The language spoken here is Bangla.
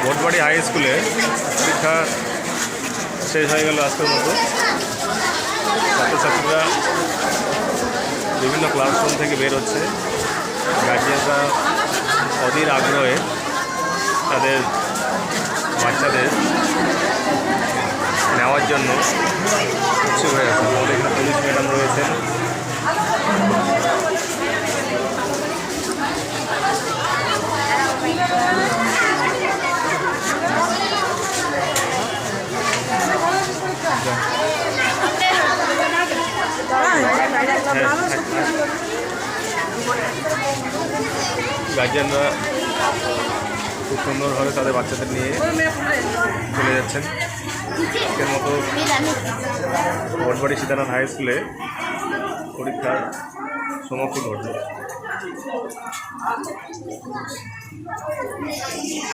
ভোটবাড়ি হাই স্কুলে পরীক্ষা শেষ হয়ে গেল আজকের মতো। ছাত্রছাত্রীরা বিভিন্ন ক্লাসরুম থেকে বের হচ্ছে। গার্জিয়ানরা অধীর আগ্রহে তাদের বাচ্চাদের নেওয়ার জন্য উৎসুক হয়ে আছে। আমাদের এখানে পুলিশ ম্যাডাম রয়েছেন। গার্জিয়ানরা খুব সুন্দরভাবে তাদের বাচ্চাদের নিয়ে চলে যাচ্ছেন। আজকের মতো ভোটবাড়ি সীতারাম হাই স্কুলে পরীক্ষার সমাপ্তি ঘটল।